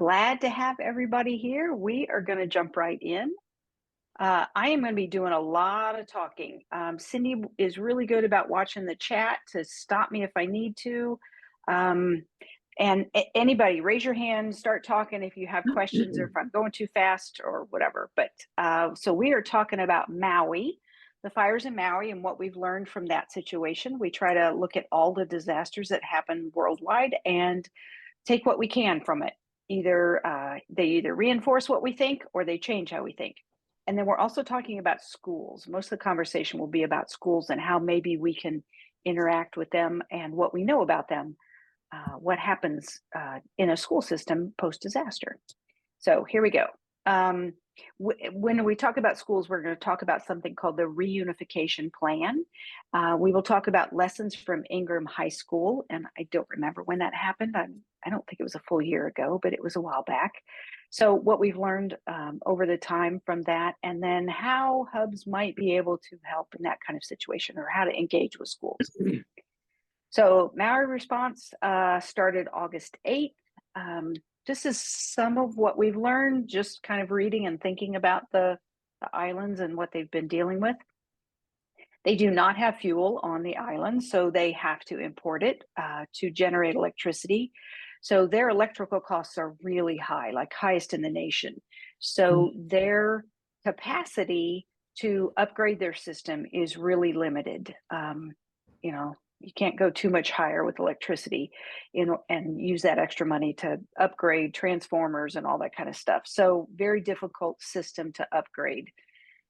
Glad to have everybody here. We are going to jump right in. I am going to be doing a lot of talking. Cindy is really good about watching the chat to stop me if I need to. Um, and anybody, raise your hand, start talking if you have questions or if I'm going too fast or whatever. But so we are talking about Maui, the fires in Maui, and what we've learned from that situation. We try to look at all the disasters that happen worldwide and take what we can from it. They either reinforce what we think or they change how we think. And then we're also talking about schools. Most of the conversation will be about schools and how maybe we can interact with them and what we know about them, what happens in a school system post-disaster. So here we go. When we talk about schools, we're going to talk about something called the Reunification Plan. We will talk about lessons from Ingraham High School, and I don't remember when that happened. I don't think it was a full year ago, but it was a while back. So what we've learned over the time from that, and then how hubs might be able to help in that kind of situation or how to engage with schools. So Maui response started August 8th. This is some of what we've learned, just kind of reading and thinking about the islands and what they've been dealing with. They do not have fuel on the island, so they have to import it to generate electricity. So their electrical costs are really high, like highest in the nation. So their capacity to upgrade their system is really limited. You can't go too much higher with electricity and use that extra money to upgrade transformers and all that kind of stuff. So very difficult system to upgrade.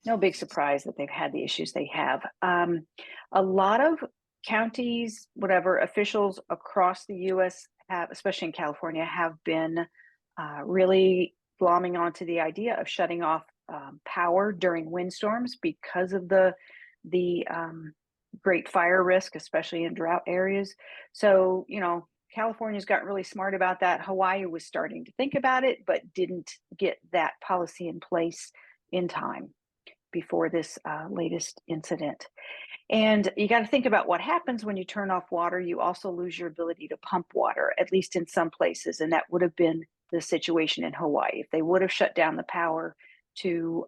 No big surprise that they've had the issues they have. A lot of counties, whatever, officials across the U.S. have, especially in California, have been really glomming onto the idea of shutting off power during windstorms because of the great fire risk, especially in drought areas. So, California's gotten really smart about that. Hawaii was starting to think about it, but didn't get that policy in place in time before this latest incident. And you got to think about what happens when you turn off water. You also lose your ability to pump water, at least in some places. And that would have been the situation in Hawaii. If they would have shut down the power to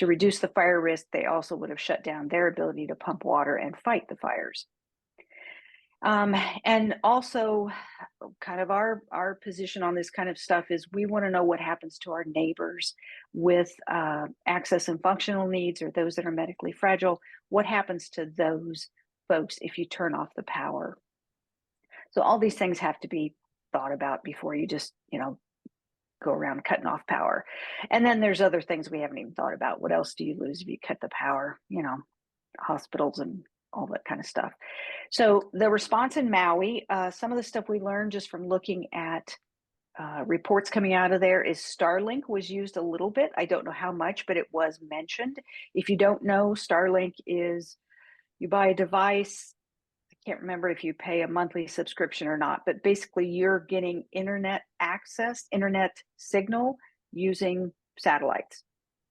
reduce the fire risk, they also would have shut down their ability to pump water and fight the fires. And also kind of our position on this kind of stuff is we want to know what happens to our neighbors with access and functional needs or those that are medically fragile. What happens to those folks if you turn off the power? So all these things have to be thought about before you just, go around cutting off power. And then there's other things we haven't even thought about. What else do you lose if you cut the power? Hospitals and all that kind of stuff. So the response in Maui, some of the stuff we learned just from looking at reports coming out of there is Starlink was used a little bit. I don't know how much, but it was mentioned. If you don't know, Starlink is you buy a device. I can't remember if you pay a monthly subscription or not, but basically you're getting internet access, internet signal using satellites.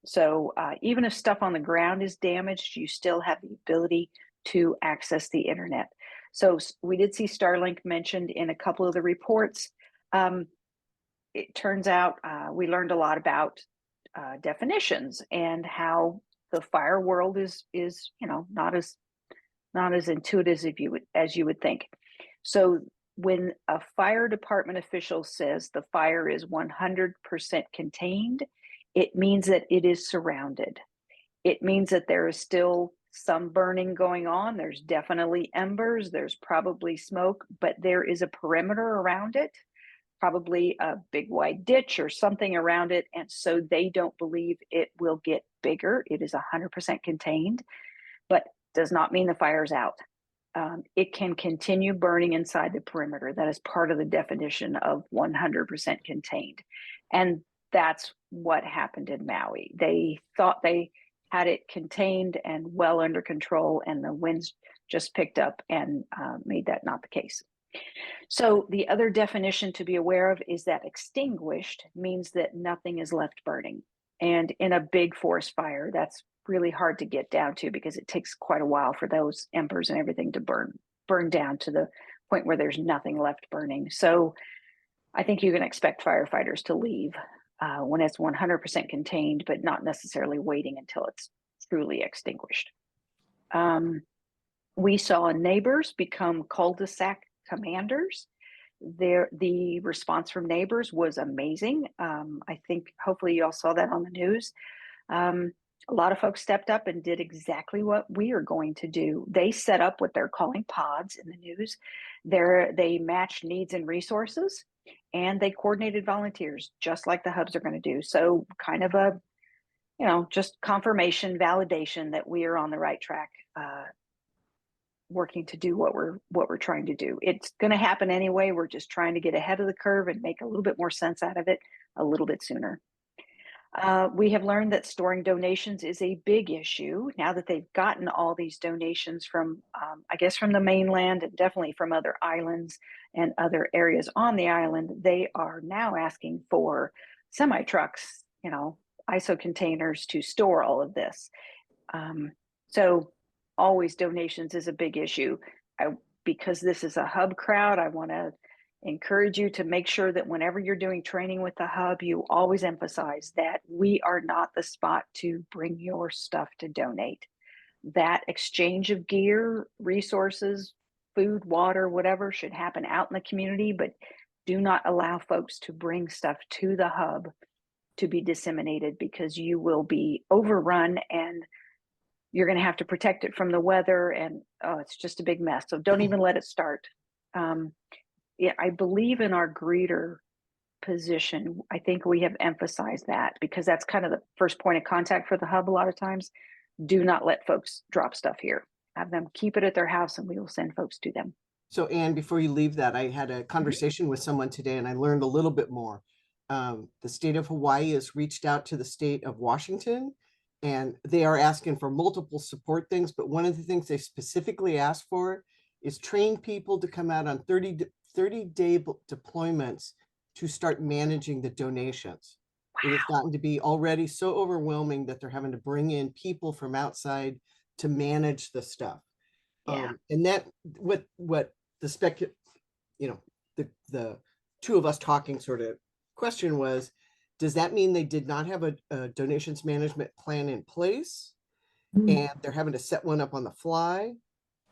So even if stuff on the ground is damaged, you still have the ability to access the internet. So we did see Starlink mentioned in a couple of the reports. It turns out we learned a lot about definitions and how the fire world is not as intuitive as you would think. So when a fire department official says the fire is 100% contained, it means that it is surrounded. It means that there is still some burning going on. There's definitely embers. There's probably smoke, but there is a perimeter around it, probably a big wide ditch or something around it. And so they don't believe it will get bigger. It is 100% contained, but does not mean the fire's out. It can continue burning inside the perimeter. That is part of the definition of 100% contained. And that's what happened in Maui. They thought they had it contained and well under control, and the winds just picked up and made that not the case. So the other definition to be aware of is that extinguished means that nothing is left burning. And in a big forest fire, that's really hard to get down to because it takes quite a while for those embers and everything to burn down to the point where there's nothing left burning. So I think you can expect firefighters to leave when it's 100% contained, but not necessarily waiting until it's truly extinguished. We saw neighbors become cul-de-sac commanders. The response from neighbors was amazing. I think hopefully you all saw that on the news. Um, a lot of folks stepped up and did exactly what we are going to do. They set up what they're calling pods in the news. They matched needs and resources, and they coordinated volunteers, just like the hubs are going to do. So, kind of a just confirmation, validation that we are on the right track, working to do what we're trying to do. It's going to happen anyway. We're just trying to get ahead of the curve and make a little bit more sense out of it a little bit sooner. We have learned that storing donations is a big issue now that they've gotten all these donations from, I guess, from the mainland and definitely from other islands and other areas on the island. They are now asking for semi trucks, ISO containers to store all of this. So always donations is a big issue. Because this is a hub crowd, I want to encourage you to make sure that whenever you're doing training with the hub, you always emphasize that we are not the spot to bring your stuff to donate. That exchange of gear, resources, food, water, whatever should happen out in the community, but do not allow folks to bring stuff to the hub to be disseminated, because you will be overrun and you're going to have to protect it from the weather, and it's just a big mess. So don't even let it start. Yeah, I believe in our greeter position. I think we have emphasized that because that's kind of the first point of contact for the hub a lot of times. Do not let folks drop stuff here. Have them keep it at their house and we will send folks to them. So, Anne, before you leave that, I had a conversation with someone today and I learned a little bit more. The state of Hawaii has reached out to the state of Washington and they are asking for multiple support things. But one of the things they specifically asked for is train people to come out on 30-day deployments to start managing the donations. Wow. It has gotten to be already so overwhelming that they're having to bring in people from outside to manage the stuff. Yeah. And that what the the two of us talking sort of question was, does that mean they did not have a donations management plan in place and they're having to set one up on the fly?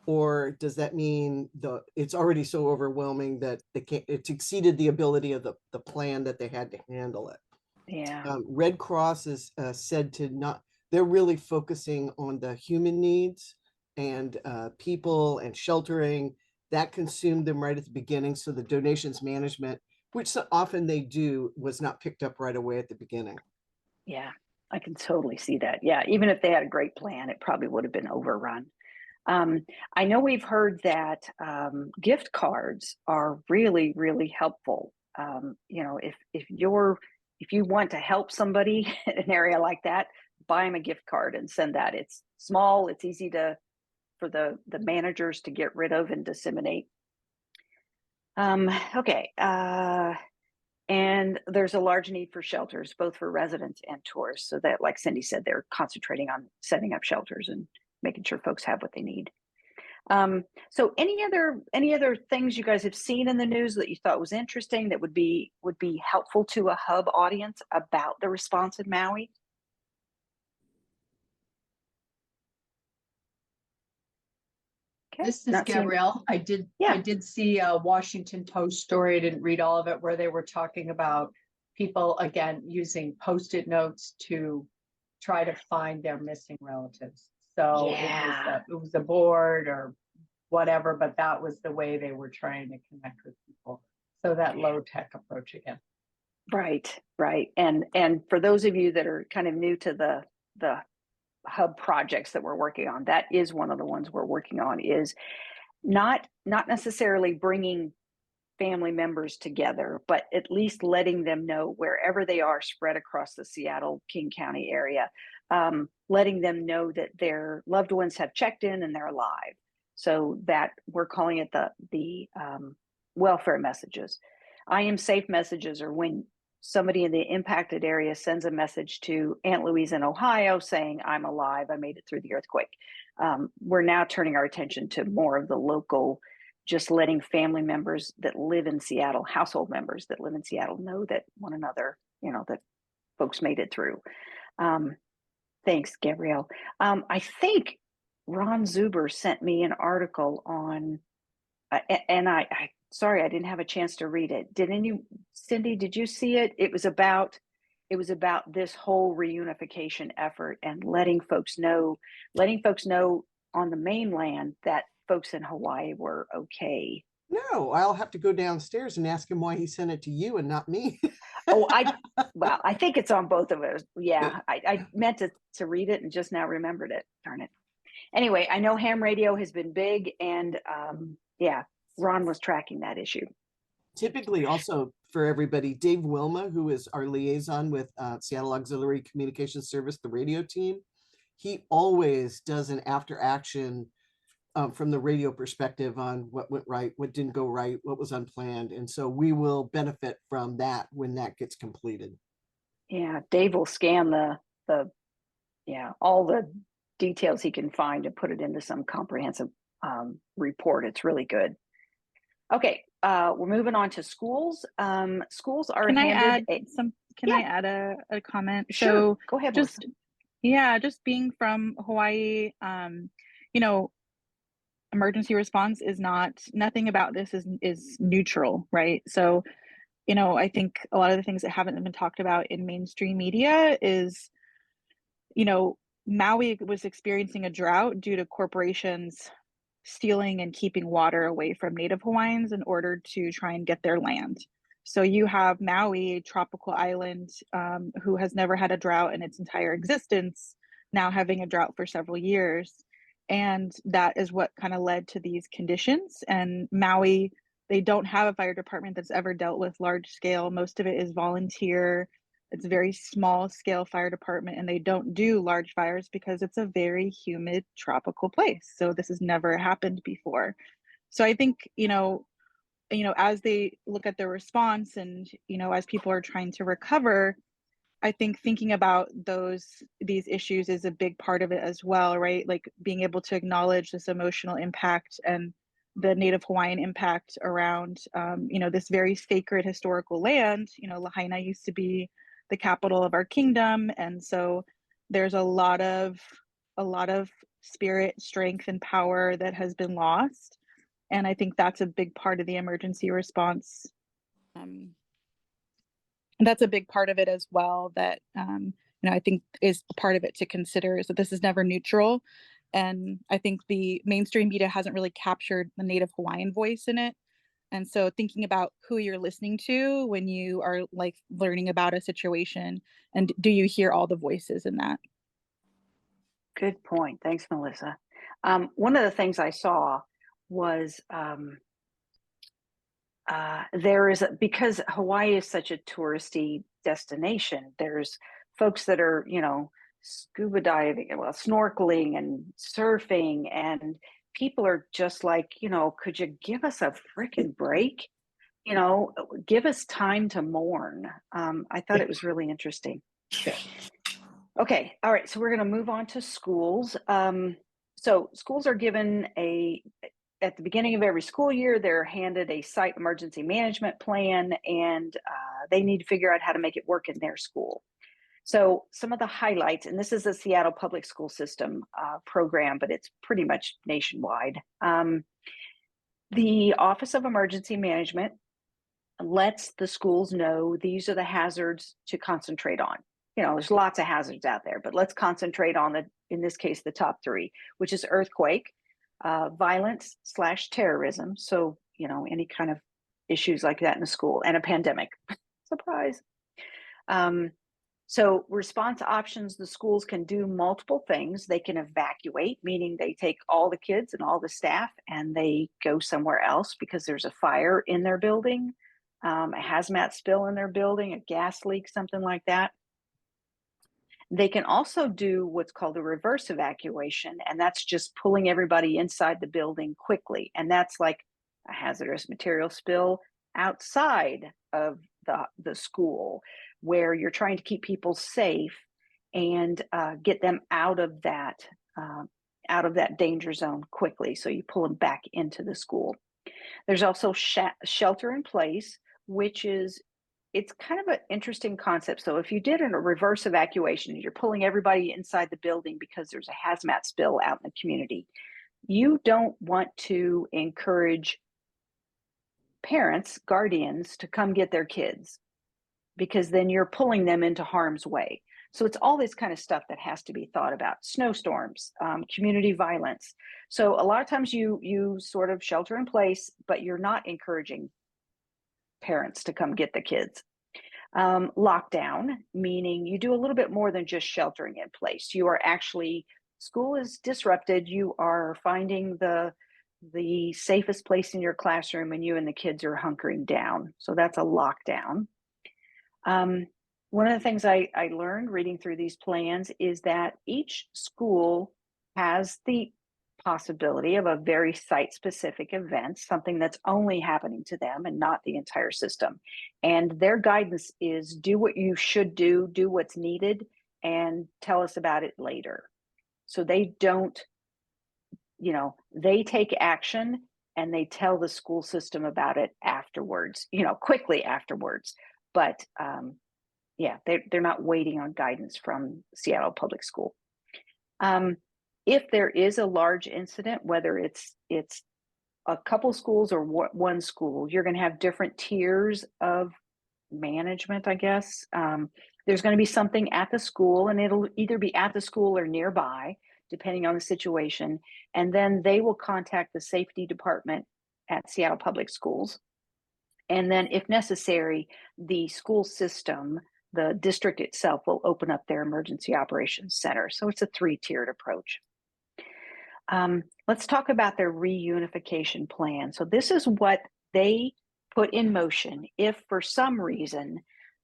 Or does that mean it's already so overwhelming that it's exceeded the ability of the plan that they had to handle it? Yeah. Red Cross is said to not, they're really focusing on the human needs and people and sheltering that consumed them right at the beginning. So the donations management, which so often they do, was not picked up right away at the beginning. Yeah, I can totally see that. Yeah, even if they had a great plan, it probably would have been overrun. I know we've heard that gift cards are really, really helpful. If you want to help somebody in an area like that, buy them a gift card and send that. It's small, it's easy for the managers to get rid of and disseminate. Okay. And there's a large need for shelters, both for residents and tourists. So that, like Cindy said, they're concentrating on setting up shelters and making sure folks have what they need. So any other things you guys have seen in the news that you thought was interesting that would be helpful to a hub audience about the response in Maui? Okay, this is Gabrielle. I did see a Washington Post story. I didn't read all of it, where they were talking about people again using Post-it notes to try to find their missing relatives. So it was a board or whatever, but that was the way they were trying to connect with people. So that low-tech approach again. Right. And for those of you that are kind of new to the hub projects that we're working on, that is one of the ones we're working on, is not necessarily bringing family members together, but at least letting them know wherever they are spread across the Seattle King County area, letting them know that their loved ones have checked in and they're alive. So that we're calling it the welfare messages. I am safe messages are when somebody in the impacted area sends a message to Aunt Louise in Ohio saying, I'm alive, I made it through the earthquake. We're now turning our attention to more of the local just letting family members that live in Seattle, household members that live in Seattle, know that one another, that folks made it through. Thanks, Gabrielle. I think Ron Zuber sent me an article on, and sorry, I didn't have a chance to read it. Cindy, did you see it? It was about this whole reunification effort and letting folks know on the mainland that folks in Hawaii were okay. No, I'll have to go downstairs and ask him why he sent it to you and not me. I think it's on both of us. Yeah, I meant to read it and just now remembered it. Darn it. Anyway, I know ham radio has been big, and Ron was tracking that issue. Typically, also for everybody, Dave Wilma, who is our liaison with Seattle Auxiliary Communication Service, the radio team, he always does an after action from the radio perspective on what went right, what didn't go right, what was unplanned. And so we will benefit from that when that gets completed. Yeah, Dave will scan all the details he can find and put it into some comprehensive report. It's really good. Okay, we're moving on to schools. Schools are Can I add a comment? Sure. So go ahead, just just being from Hawaii, emergency response is nothing about this is neutral, right? So, I think a lot of the things that haven't been talked about in mainstream media is, Maui was experiencing a drought due to corporations stealing and keeping water away from Native Hawaiians in order to try and get their land. So you have Maui, a tropical island, who has never had a drought in its entire existence, now having a drought for several years. And that is what kind of led to these conditions. And Maui, they don't have a fire department that's ever dealt with large scale. Most of it is volunteer. It's a very small scale fire department, and they don't do large fires because it's a very humid tropical place. So this has never happened before. So I think, as they look at their response and, as people are trying to recover, I think thinking about these issues is a big part of it as well, right? Like being able to acknowledge this emotional impact and the Native Hawaiian impact around, this very sacred historical land. Lahaina used to be the capital of our kingdom, and so there's a lot of spirit, strength, and power that has been lost, and I think that's a big part of the emergency response. That's a big part of it as well that I think is part of it to consider, is that this is never neutral. And I think the mainstream media hasn't really captured the Native Hawaiian voice in it. And so thinking about who you're listening to when you are like learning about a situation, and do you hear all the voices in that? Good point. Thanks, Melissa. One of the things I saw was because Hawaii is such a touristy destination, there's folks that are, scuba diving, snorkeling and surfing, and people are just like, could you give us a freaking break? Give us time to mourn. I thought it was really interesting. Okay. All right. So we're going to move on to schools. So schools are given at the beginning of every school year, they're handed a site emergency management plan, and they need to figure out how to make it work in their school. So some of the highlights, and this is a Seattle public school system program, but it's pretty much nationwide. The Office of Emergency Management lets the schools know these are the hazards to concentrate on. There's lots of hazards out there, but let's concentrate on in this case, the top three, which is earthquake, violence/terrorism. So, any kind of issues like that in the school, and a pandemic. Surprise. So response options, the schools can do multiple things. They can evacuate, meaning they take all the kids and all the staff and they go somewhere else because there's a fire in their building, a hazmat spill in their building, a gas leak, something like that. They can also do what's called a reverse evacuation, and that's just pulling everybody inside the building quickly. And that's like a hazardous material spill outside of the school, where you're trying to keep people safe and get them out of that danger zone quickly. So you pull them back into the school. There's also shelter in place, which is, it's kind of an interesting concept. So if you did a reverse evacuation, you're pulling everybody inside the building because there's a hazmat spill out in the community. You don't want to encourage parents, guardians to come get their kids, because then you're pulling them into harm's way. So it's all this kind of stuff that has to be thought about. Snowstorms, community violence. So a lot of times you sort of shelter in place, but you're not encouraging parents to come get the kids. Lockdown, meaning you do a little bit more than just sheltering in place. You are actually, school is disrupted. You are finding the safest place in your classroom, and you and the kids are hunkering down. So that's a lockdown. One of the things I learned reading through these plans is that each school has the possibility of a very site-specific event, something that's only happening to them and not the entire system. And their guidance is do what you should do what's needed, and tell us about it later. So they don't, they take action and they tell the school system about it afterwards, quickly afterwards. But yeah, they're not waiting on guidance from Seattle Public School. If there is a large incident, whether it's a couple schools or one school, you're going to have different tiers of management, I guess. There's going to be something at the school, and it'll either be at the school or nearby, depending on the situation. And then they will contact the safety department at Seattle Public Schools. And then if necessary, the school system, the district itself, will open up their emergency operations center. So it's a 3-tiered approach. Let's talk about their reunification plan. So this is what they put in motion if for some reason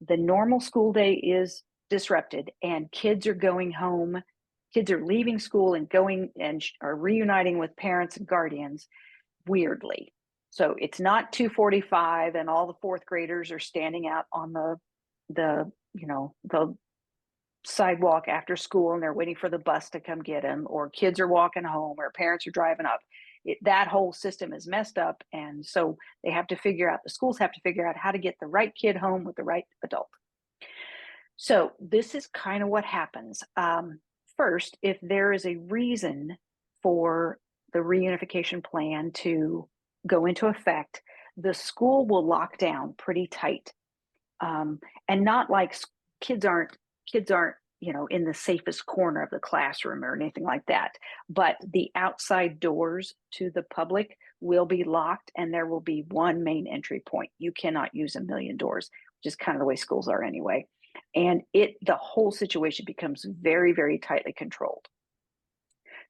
the normal school day is disrupted and kids are going home, kids are leaving school and going and are reuniting with parents and guardians weirdly. So it's not 2:45 and all the 4th graders are standing out on the sidewalk after school and they're waiting for the bus to come get them, or kids are walking home, or parents are driving up. That whole system is messed up. And so they have to figure out, the schools have to figure out how to get the right kid home with the right adult. So this is kind of what happens. First, if there is a reason for the reunification plan to go into effect, the school will lock down pretty tight. And not like kids aren't, in the safest corner of the classroom or anything like that, but the outside doors to the public will be locked, and there will be one main entry point. You cannot use a million doors, which is kind of the way schools are anyway. And the whole situation becomes very, very tightly controlled.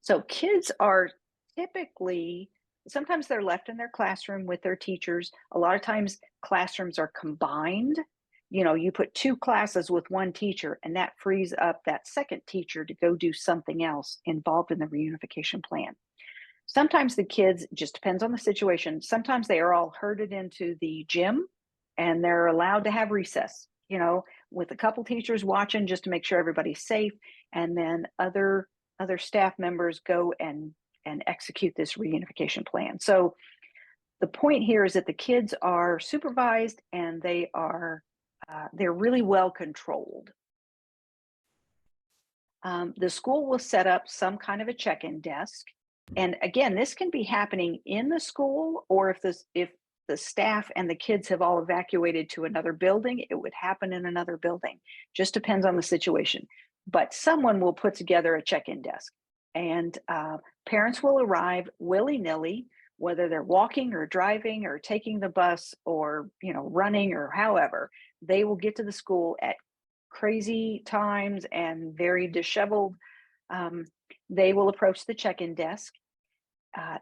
So kids are typically, sometimes they're left in their classroom with their teachers. A lot of times classrooms are combined. You put 2 classes with one teacher, and that frees up that second teacher to go do something else involved in the reunification plan. Sometimes the kids, just depends on the situation. Sometimes they are all herded into the gym and they're allowed to have recess, with a couple teachers watching just to make sure everybody's safe. And then other staff members go and execute this reunification plan. So the point here is that the kids are supervised and they're really well controlled. The school will set up some kind of a check-in desk. And again, this can be happening in the school, or if the staff and the kids have all evacuated to another building, it would happen in another building. Just depends on the situation. But someone will put together a check-in desk, and parents will arrive willy-nilly, whether they're walking or driving or taking the bus or running or however. They will get to the school at crazy times and very disheveled. They will approach the check-in desk.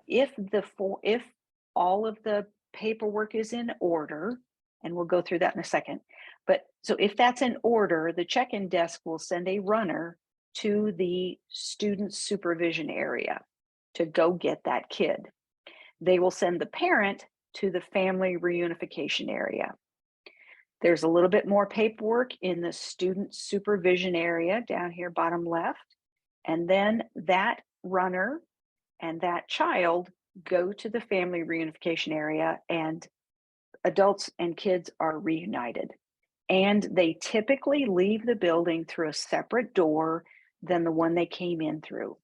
If all of the paperwork is in order, and we'll go through that in a second, but so if that's in order, the check-in desk will send a runner to the student supervision area to go get that kid. They will send the parent to the family reunification area. There's a little bit more paperwork in the student supervision area down here, bottom left. And then that runner and that child go to the family reunification area, and adults and kids are reunited. And they typically leave the building through a separate door than the one they came in through.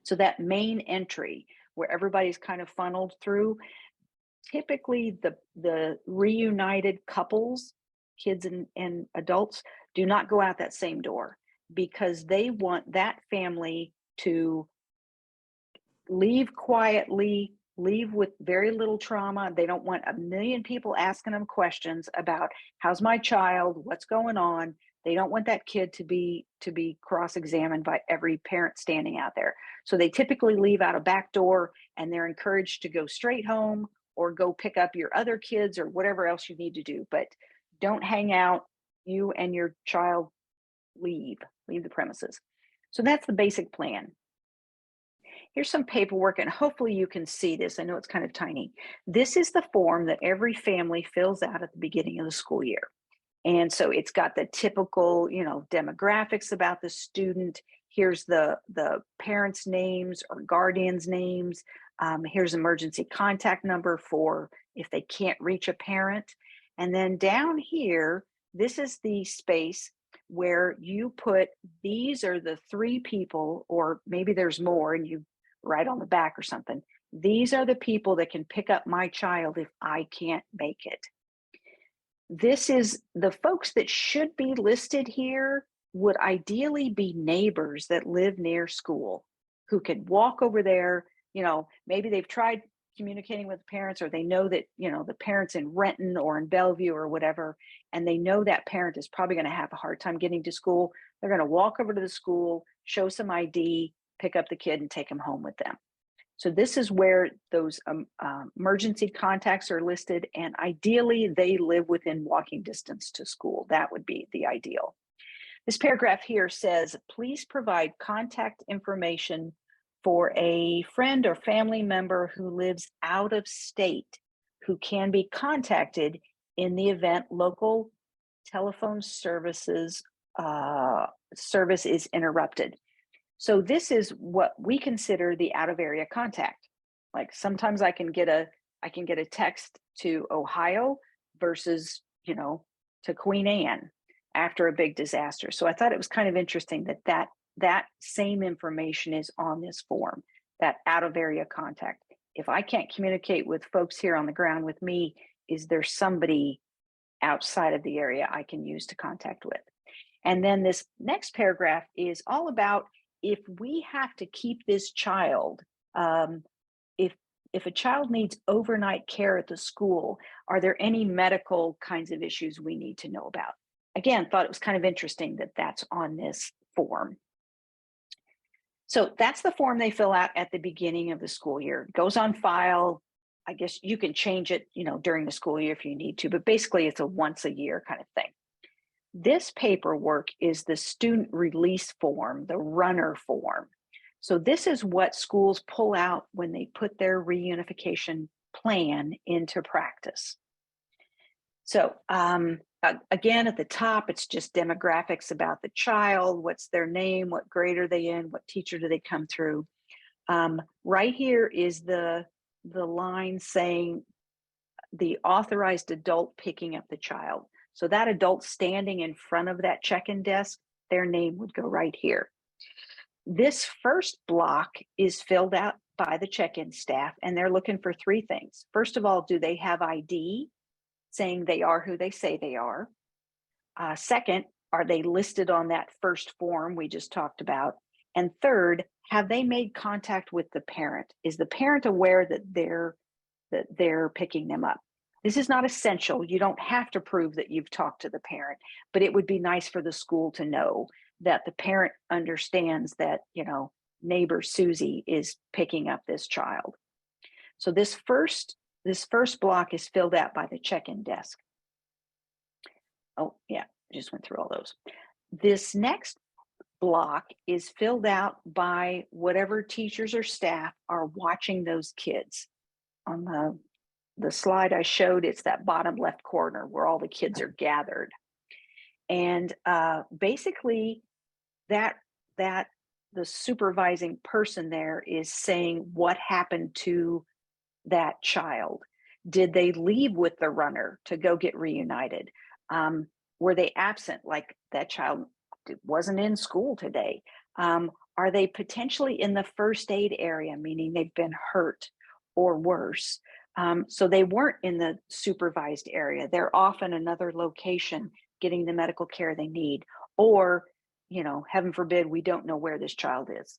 So that main entry where everybody's kind of funneled through, typically the reunited couples, kids and adults, do not go out that same door because they want that family to leave quietly, leave with very little trauma. They don't want a million people asking them questions about how's my child, what's going on. They don't want that kid to be cross-examined by every parent standing out there. So they typically leave out a back door, and they're encouraged to go straight home or go pick up your other kids or whatever else you need to do. But don't hang out. You and your child leave the premises. So that's the basic plan. Here's some paperwork, and hopefully you can see this. I know it's kind of tiny. This is the form that every family fills out at the beginning of the school year. And so it's got the typical, demographics about the student. Here's the parents' names or guardians' names. Here's emergency contact number for if they can't reach a parent. And then down here, this is the space where you put, these are the 3 people, or maybe there's more, and you write on the back or something. These are the people that can pick up my child if I can't make it. This is the folks that should be listed here would ideally be neighbors that live near school who could walk over there. Maybe they've tried communicating with parents, or they know that, the parents in Renton or in Bellevue or whatever, and they know that parent is probably going to have a hard time getting to school. They're going to walk over to the school, show some ID, pick up the kid, and take them home with them. So this is where those emergency contacts are listed, and ideally they live within walking distance to school. That would be the ideal. This paragraph here says, please provide contact information for a friend or family member who lives out of state who can be contacted in the event local telephone service is interrupted. So this is what we consider the out of area contact. Like sometimes I can get a text to Ohio versus, to Queen Anne after a big disaster. So I thought it was kind of interesting that same information is on this form, that out of area contact. If I can't communicate with folks here on the ground with me, is there somebody outside of the area I can use to contact with? And then this next paragraph is all about, if we have to keep this child, if a child needs overnight care at the school, are there any medical kinds of issues we need to know about? Again, thought it was kind of interesting that that's on this form. So that's the form they fill out at the beginning of the school year. It goes on file. I guess you can change it, during the school year if you need to, but basically it's a once a year kind of thing. This paperwork is the student release form, the runner form. So this is what schools pull out when they put their reunification plan into practice. So again, at the top, it's just demographics about the child, what's their name, what grade are they in, what teacher do they come through. Right here is the line saying the authorized adult picking up the child. So that adult standing in front of that check-in desk, their name would go right here. This first block is filled out by the check-in staff, and they're looking for 3 things. First of all, do they have ID saying they are who they say they are? Second, are they listed on that first form we just talked about? And third, have they made contact with the parent? Is the parent aware that they're picking them up? This is not essential. You don't have to prove that you've talked to the parent, but it would be nice for the school to know that the parent understands that, neighbor Susie is picking up this child. So this first block is filled out by the check-in desk. Oh yeah, I just went through all those. This next block is filled out by whatever teachers or staff are watching those kids. On the slide I showed, it's that bottom left corner where all the kids are gathered. And basically that the supervising person there is saying what happened to that child. Did they leave with the runner to go get reunited? Were they absent? Like that child wasn't in school today. Are they potentially in the first aid area, meaning they've been hurt or worse? So they weren't in the supervised area. They're off in another location getting the medical care they need. Or, heaven forbid, we don't know where this child is.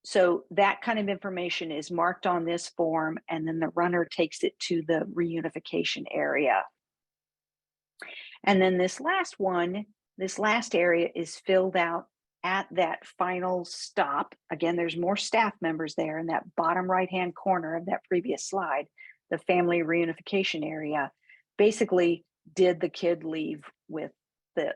So that kind of information is marked on this form, and then the runner takes it to the reunification area. And then this last area is filled out at that final stop. Again, there's more staff members there in that bottom right-hand corner of that previous slide, the family reunification area. Basically, did the kid leave with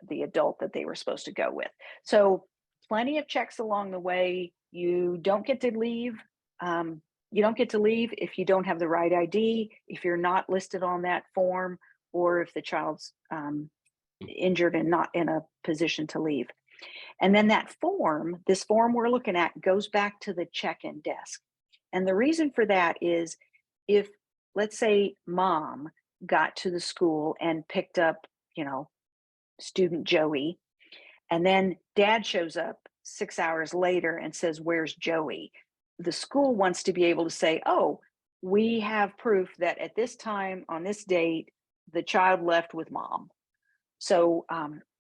the adult that they were supposed to go with? So plenty of checks along the way. You don't get to leave. You don't get to leave if you don't have the right ID, if you're not listed on that form, or if the child's injured and not in a position to leave. And then this form we're looking at goes back to the check-in desk. And the reason for that is if, let's say, mom got to the school and picked up, student Joey, and then dad shows up 6 hours later and says, "Where's Joey?" The school wants to be able to say, "Oh, we have proof that at this time on this date, the child left with mom." So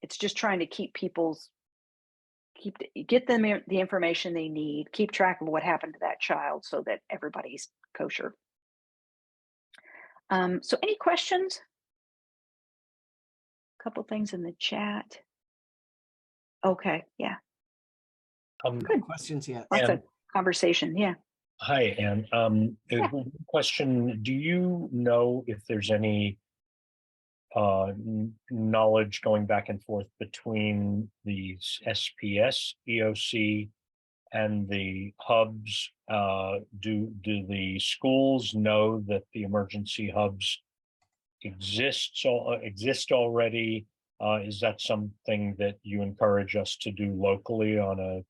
it's just trying to get them the information they need, keep track of what happened to that child so that everybody's kosher. So any questions? A couple things in the chat. Okay, yeah. Good questions yet. Lots of conversation, yeah. Hi, Anne. Question, do you know if there's any knowledge going back and forth between the SPS, EOC, and the hubs? Do the schools know that the emergency hubs exist already? Is that something that you encourage us to do locally on a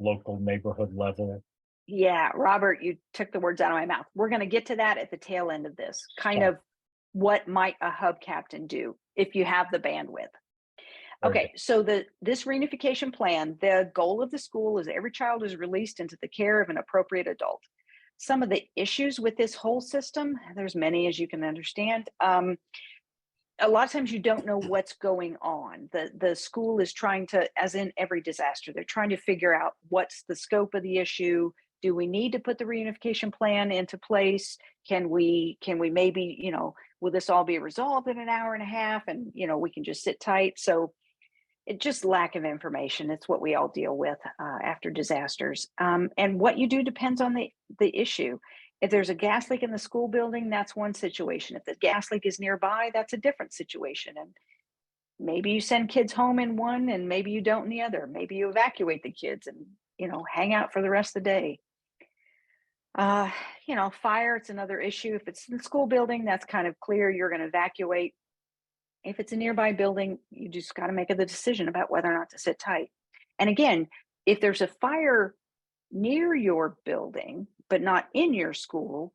local neighborhood level? Yeah, Robert, you took the words out of my mouth. We're going to get to that at the tail end of this. Kind of what might a hub captain do if you have the bandwidth? Okay, so this reunification plan, the goal of the school is every child is released into the care of an appropriate adult. Some of the issues with this whole system, there's many as you can understand. A lot of times you don't know what's going on. The school is trying to, as in every disaster, they're trying to figure out what's the scope of the issue. Do we need to put the reunification plan into place? Can we maybe, will this all be resolved in an hour and a half and, we can just sit tight? So it's just lack of information. It's what we all deal with after disasters. And what you do depends on the issue. If there's a gas leak in the school building, that's one situation. If the gas leak is nearby, that's a different situation. And maybe you send kids home in one and maybe you don't in the other. Maybe you evacuate the kids and, hang out for the rest of the day. Fire, it's another issue. If it's in the school building, that's kind of clear. You're going to evacuate. If it's a nearby building, you just got to make the decision about whether or not to sit tight. And again, if there's a fire near your building, but not in your school,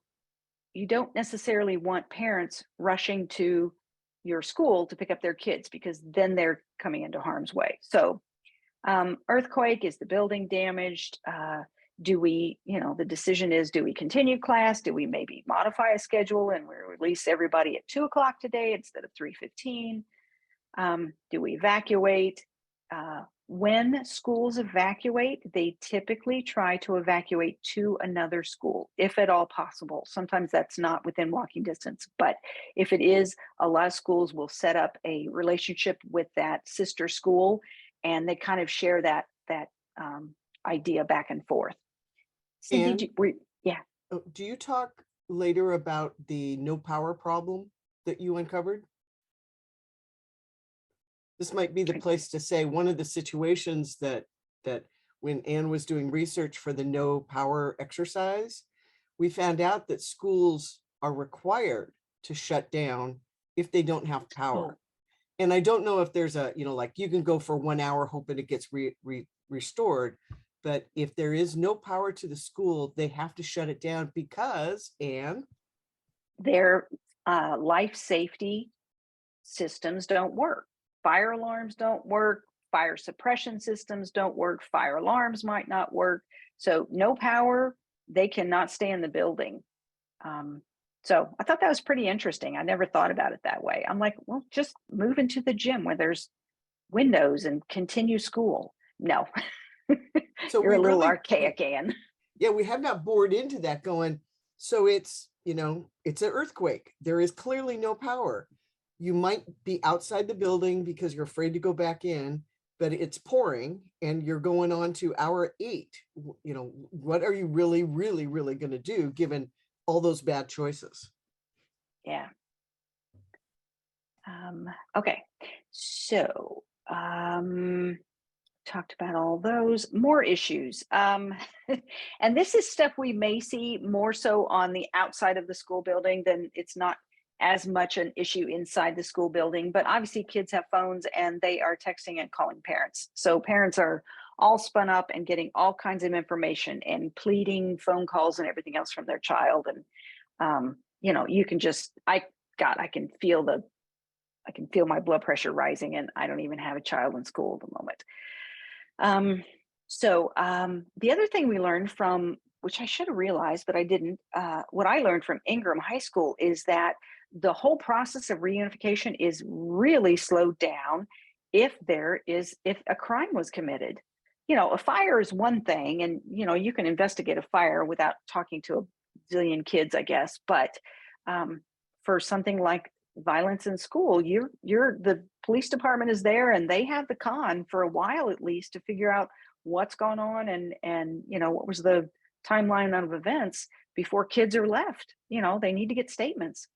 you don't necessarily want parents rushing to your school to pick up their kids because then they're coming into harm's way. So earthquake, is the building damaged? The decision is, do we continue class? Do we maybe modify a schedule and we release everybody at 2:00 today instead of 3:15? Do we evacuate? When schools evacuate, they typically try to evacuate to another school, if at all possible. Sometimes that's not within walking distance, but if it is, a lot of schools will set up a relationship with that sister school, and they kind of share that idea back and forth. Cindy, do you talk later about the no power problem that you uncovered? This might be the place to say one of the situations that when Anne was doing research for the no power exercise, we found out that schools are required to shut down if they don't have power. And I don't know if there's a, like you can go for 1 hour hoping it gets restored. But if there is no power to the school, they have to shut it down because, and their life safety systems don't work. Fire alarms don't work. Fire suppression systems don't work. Fire alarms might not work. So no power, they cannot stay in the building. So I thought that was pretty interesting. I never thought about it that way. I'm like, well, just move into the gym where there's windows and continue school. No, so you're a little archaic, Anne. Yeah, we have not bored into that going, so it's, it's an earthquake. There is clearly no power. You might be outside the building because you're afraid to go back in, but it's pouring and you're going on to hour 8. What are you really, really, really going to do given all those bad choices? Yeah. Okay. So, talked about all those more issues. And this is stuff we may see more so on the outside of the school building than it's not as much an issue inside the school building, but obviously kids have phones and they are texting and calling parents. So parents are all spun up and getting all kinds of information and pleading phone calls and everything else from their child. And, you can just, I can feel my blood pressure rising, and I don't even have a child in school at the moment. So the other thing we learned from, which I should have realized, but I didn't, what I learned from Ingraham High School is that the whole process of reunification is really slowed down if a crime was committed. A fire is one thing, and, you can investigate a fire without talking to a zillion kids, I guess. But for something like violence in school, the police department is there and they have the con for a while at least to figure out what's going on and what was the timeline of events before kids are left. They need to get statements.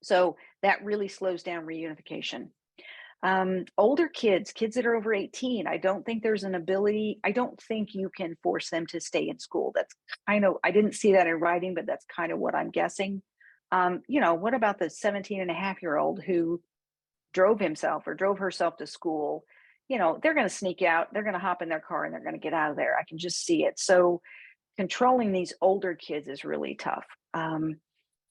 So that really slows down reunification. Older kids that are over 18, I don't think there's an ability. I don't think you can force them to stay in school. I didn't see that in writing, but that's kind of what I'm guessing. What about the 17-and-a-half-year-old who drove himself or drove herself to school? They're going to sneak out, they're going to hop in their car and they're going to get out of there. I can just see it. So controlling these older kids is really tough.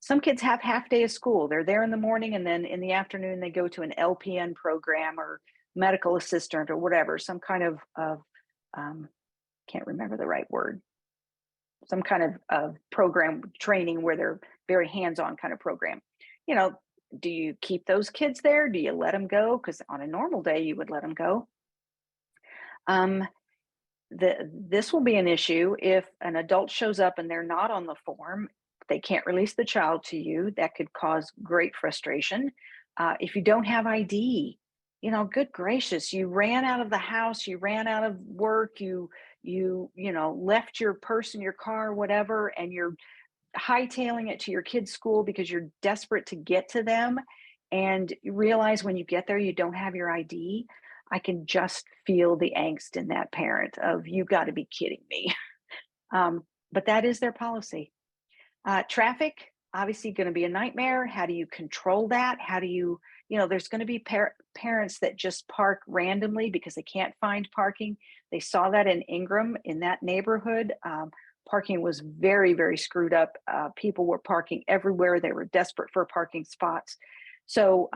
Some kids have half day of school. They're there in the morning and then in the afternoon they go to an LPN program or medical assistant or whatever, some kind of can't remember the right word, some kind of program training where they're very hands-on kind of program. Do you keep those kids there? Do you let them go? Because on a normal day you would let them go. This will be an issue if an adult shows up and they're not on the form. They can't release the child to you. That could cause great frustration. If you don't have ID, good gracious, you ran out of the house, you ran out of work, you left your purse in your car, whatever, and you're hightailing it to your kid's school because you're desperate to get to them. And you realize when you get there, you don't have your ID. I can just feel the angst in that parent of, you got to be kidding me. But that is their policy. Traffic, obviously going to be a nightmare. How do you control that? How do you, there's going to be parents that just park randomly because they can't find parking. They saw that in Ingraham, in that neighborhood. Parking was very, very screwed up. People were parking everywhere. They were desperate for parking spots. So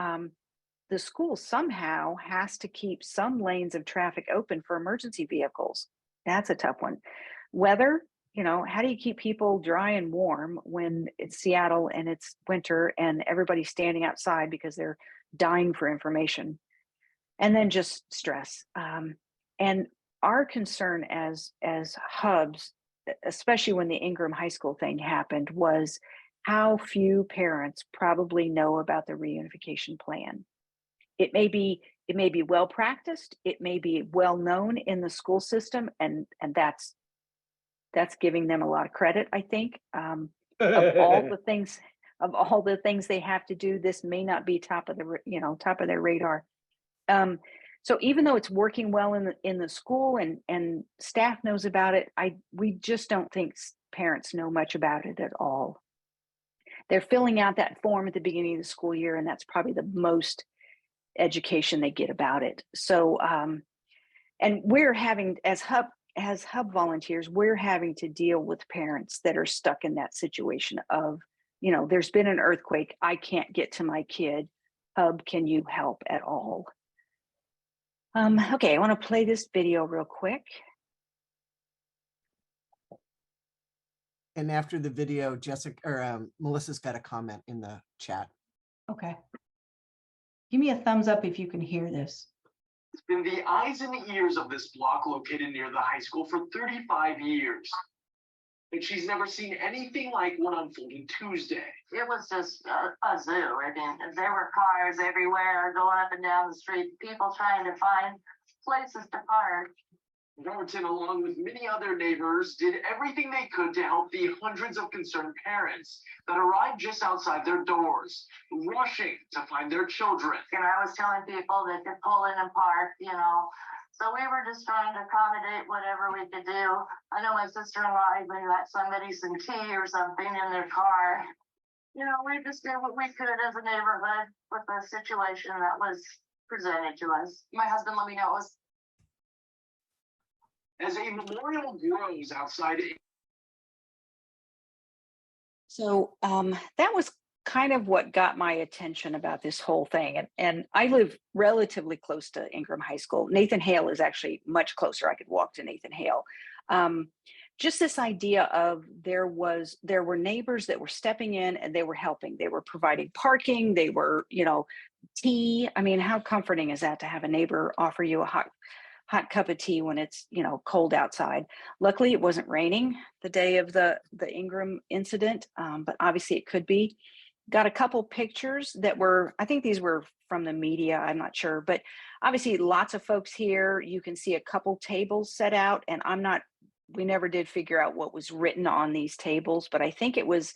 the school somehow has to keep some lanes of traffic open for emergency vehicles. That's a tough one. Weather, how do you keep people dry and warm when it's Seattle and it's winter and everybody's standing outside because they're dying for information? And then just stress. And our concern as hubs, especially when the Ingraham High School thing happened, was how few parents probably know about the reunification plan. It may be well practiced, it may be well known in the school system, and that's giving them a lot of credit, I think. Of all the things they have to do, this may not be top of their radar. So even though it's working well in the school and staff knows about it, we just don't think parents know much about it at all. They're filling out that form at the beginning of the school year, and that's probably the most education they get about it. So And we're having, as hub volunteers, we're having to deal with parents that are stuck in that situation of, you know, there's been an earthquake, I can't get to my kid. Hub, can you help at all? Okay, I want to play this video real quick. And after the video, Jessica or Melissa's got a comment in the chat. Okay. Give me a thumbs up if you can hear this. It's been the eyes and ears of this block located near the high school for 35 years. And she's never seen anything like what unfolded Tuesday. It was just a zoo. I mean, there were cars everywhere going up and down the street, people trying to find places to park. Norton, along with many other neighbors, did everything they could to help the hundreds of concerned parents that arrived just outside their doors, rushing to find their children. And I was telling people they could pull in and park, you know. So we were just trying to accommodate whatever we could do. I know my sister-in-law even got somebody some tea or something in their car. You know, we just did what we could as a neighborhood with the situation that was presented to us. My husband let me know it was. As a memorial grows outside. So that was kind of what got my attention about this whole thing. And I live relatively close to Ingraham High School. Nathan Hale is actually much closer. I could walk to Nathan Hale. Just this idea of there were neighbors that were stepping in and they were helping. They were providing parking. They were, you know, tea. I mean, how comforting is that to have a neighbor offer you a hot cup of tea when it's, you know, cold outside. Luckily, it wasn't raining the day of the Ingraham incident, but obviously it could be. Got a couple pictures that were, I think these were from the media, I'm not sure, but obviously lots of folks here. You can see a couple tables set out, and we never did figure out what was written on these tables, but I think it was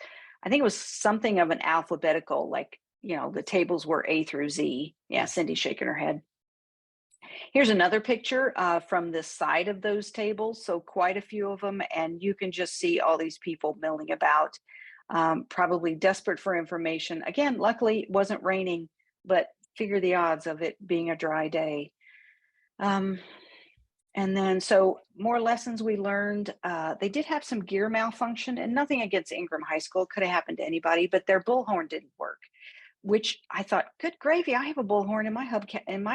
something of an alphabetical, like, you know, the tables were A through Z. Yeah, Cindy's shaking her head. Here's another picture from the side of those tables. So quite a few of them, and you can just see all these people milling about, probably desperate for information. Again, luckily it wasn't raining, but figure the odds of it being a dry day. And then, so more lessons we learned. They did have some gear malfunction, and nothing against Ingraham High School, could have happened to anybody, but their bullhorn didn't work, which I thought, good gravy, I have a bullhorn in my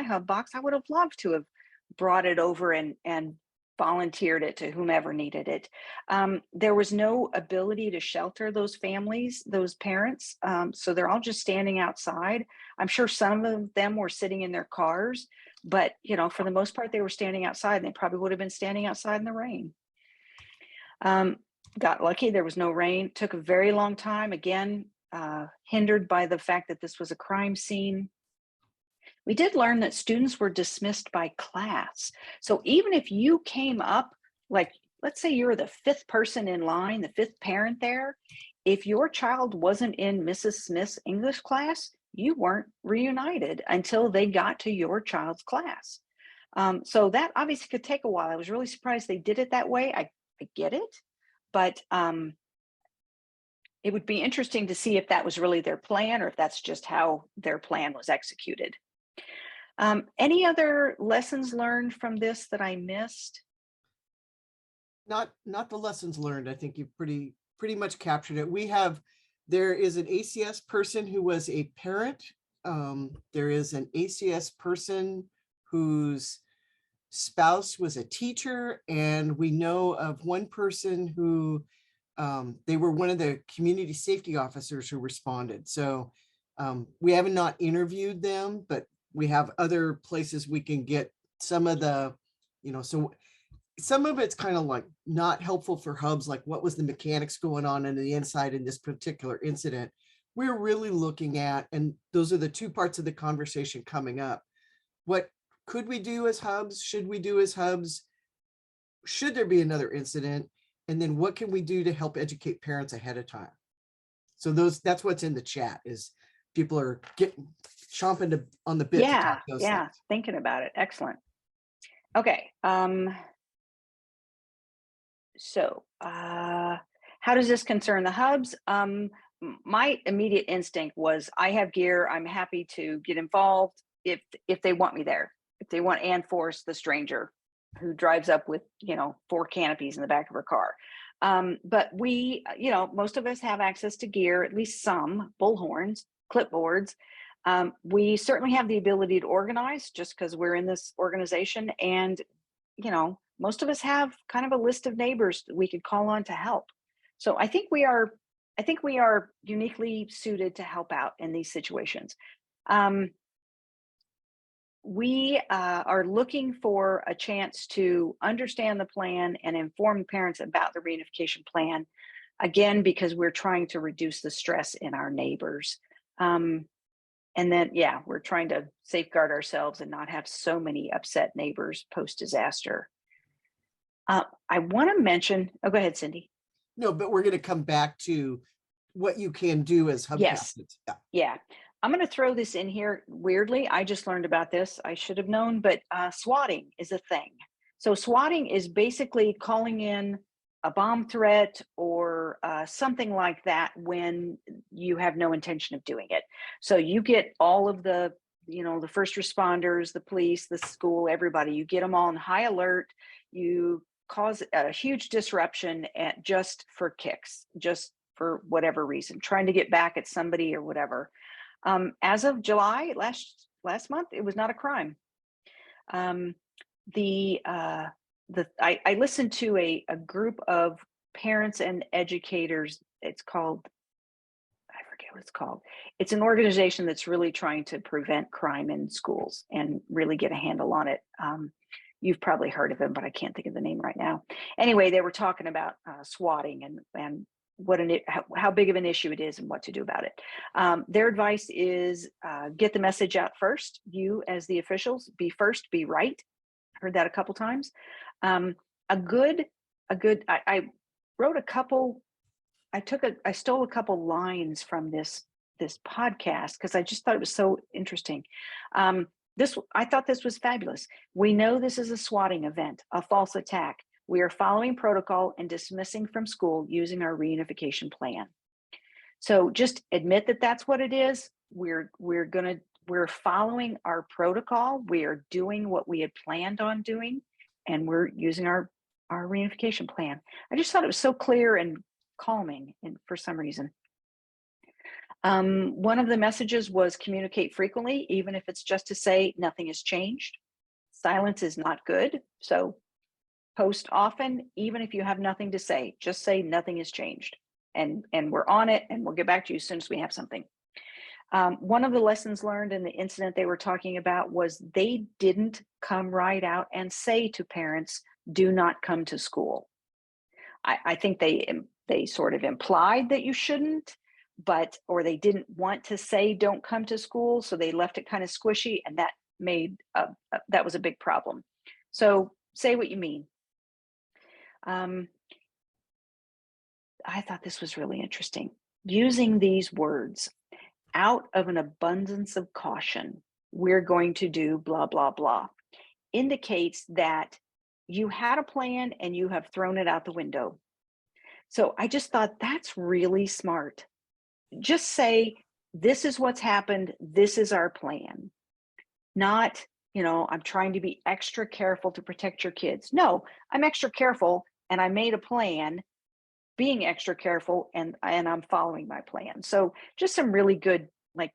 hub box. I would have loved to have brought it over and volunteered it to whomever needed it. There was no ability to shelter those families, those parents. So they're all just standing outside. I'm sure some of them were sitting in their cars, but, you know, for the most part, they were standing outside, and they probably would have been standing outside in the rain. Got lucky, there was no rain. Took a very long time, again, hindered by the fact that this was a crime scene. We did learn that students were dismissed by class. So even if you came up, like, let's say you're the fifth person in line, the fifth parent there, if your child wasn't in Mrs. Smith's English class, you weren't reunited until they got to your child's class. So that obviously could take a while. I was really surprised they did it that way. I get it, but it would be interesting to see if that was really their plan, or if that's just how their plan was executed. Any other lessons learned from this that I missed? Not the lessons learned. I think you pretty much captured it. There is an ACS person who was a parent. There is an ACS person whose spouse was a teacher, and we know of one person who they were one of the community safety officers who responded. So we have not interviewed them, but we have other places we can get some of the, you know, so some of it's kind of like not helpful for hubs, like what was the mechanics going on in the inside in this particular incident. We're really looking at, and those are the two parts of the conversation coming up. What could we do as hubs? Should we do as hubs? Should there be another incident? And then what can we do to help educate parents ahead of time? So that's what's in the chat, is people are chomping on the bit. Yeah, to talk those things. Thinking about it. Excellent. Okay. So how does this concern the hubs? My immediate instinct was, I have gear, I'm happy to get involved if they want me there, if they want Ann Force, the stranger, who drives up with, 4 canopies in the back of her car. But we, most of us have access to gear, at least some, bullhorns, clipboards. We certainly have the ability to organize just because we're in this organization. And, most of us have kind of a list of neighbors that we could call on to help. So I think we are uniquely suited to help out in these situations. We are looking for a chance to understand the plan and inform parents about the reunification plan, again, because we're trying to reduce the stress in our neighbors. And then, we're trying to safeguard ourselves and not have so many upset neighbors post-disaster. I want to mention, go ahead, Cindy. No, but we're going to come back to what you can do as hub captains. Yeah. I'm going to throw this in here weirdly. I just learned about this. I should have known, but swatting is a thing. So swatting is basically calling in a bomb threat or something like that when you have no intention of doing it. So you get all of the, the first responders, the police, the school, everybody, you get them all on high alert. You cause a huge disruption just for kicks, just for whatever reason, trying to get back at somebody or whatever. As of July last month, it was not a crime. I listened to a group of parents and educators. It's called, I forget what it's called. It's an organization that's really trying to prevent crime in schools and really get a handle on it. You've probably heard of them, but I can't think of the name right now. Anyway, they were talking about swatting and how big of an issue it is and what to do about it. Their advice is get the message out first. You as the officials, be first, be right. Heard that a couple times. I wrote a couple. I stole a couple lines from this podcast because I just thought it was so interesting. I thought this was fabulous. We know this is a swatting event, a false attack. We are following protocol and dismissing from school using our reunification plan. So just admit that that's what it is. We're following our protocol. We are doing what we had planned on doing, and we're using our reunification plan. I just thought it was so clear and calming, and for some reason. One of the messages was communicate frequently, even if it's just to say nothing has changed. Silence is not good. So post often, even if you have nothing to say, just say nothing has changed. And we're on it, and we'll get back to you as soon as we have something. One of the lessons learned in the incident they were talking about was they didn't come right out and say to parents, do not come to school. I think they sort of implied that you shouldn't, or they didn't want to say don't come to school, so they left it kind of squishy, and that that was a big problem. So say what you mean. I thought this was really interesting. Using these words, out of an abundance of caution, we're going to do blah, blah, blah, indicates that you had a plan and you have thrown it out the window. So I just thought that's really smart. Just say, this is what's happened. This is our plan. Not, I'm trying to be extra careful to protect your kids. No, I'm extra careful and I made a plan being extra careful and I'm following my plan. So just some really good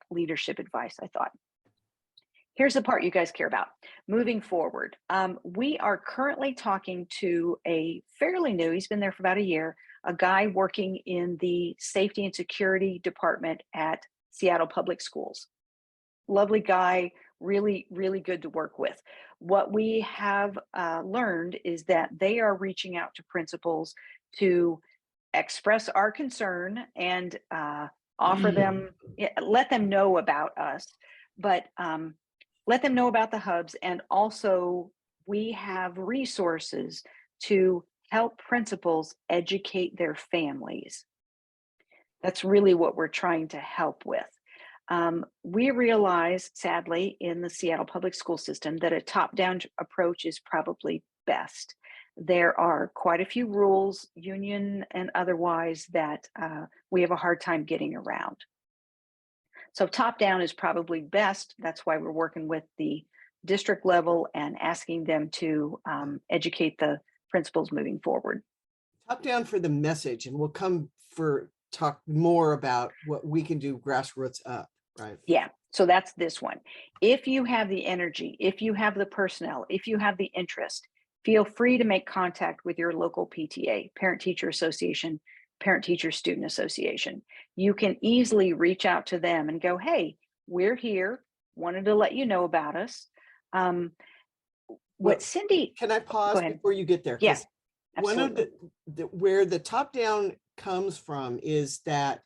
leadership advice, I thought. Here's the part you guys care about. Moving forward, we are currently talking to a fairly new, he's been there for about a year, a guy working in the safety and security department at Seattle Public Schools. Lovely guy, really, really good to work with. What we have learned is that they are reaching out to principals to express our concern and offer them, let them know about us, but let them know about the hubs. And also we have resources to help principals educate their families. That's really what we're trying to help with. We realize, sadly, in the Seattle public school system that a top-down approach is probably best. There are quite a few rules, union and otherwise, that we have a hard time getting around. So top-down is probably best. That's why we're working with the district level and asking them to educate the principals moving forward. Top down for the message, and we'll come for talk more about what we can do grassroots up, right? Yeah, so that's this one. If you have the energy, if you have the personnel, if you have the interest, feel free to make contact with your local PTA, Parent Teacher Association, Parent Teacher Student Association. You can easily reach out to them and go, hey, we're here, wanted to let you know about us. What Cindy, can I pause before you get there? Yeah, one of the where the top down comes from is that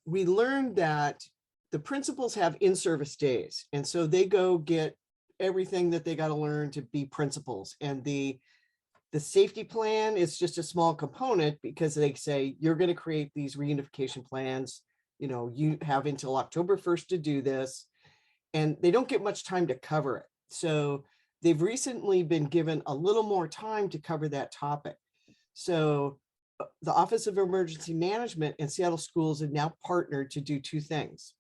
we learned that the principals have in-service days, and so they go get everything that they got to learn to be principals, and the safety plan is just a small component because they say you're going to create these reunification plans, you know, you have until October 1st to do this, and they don't get much time to cover it. So they've recently been given a little more time to cover that topic. So the Office of Emergency Management and Seattle Schools have now partnered to do two things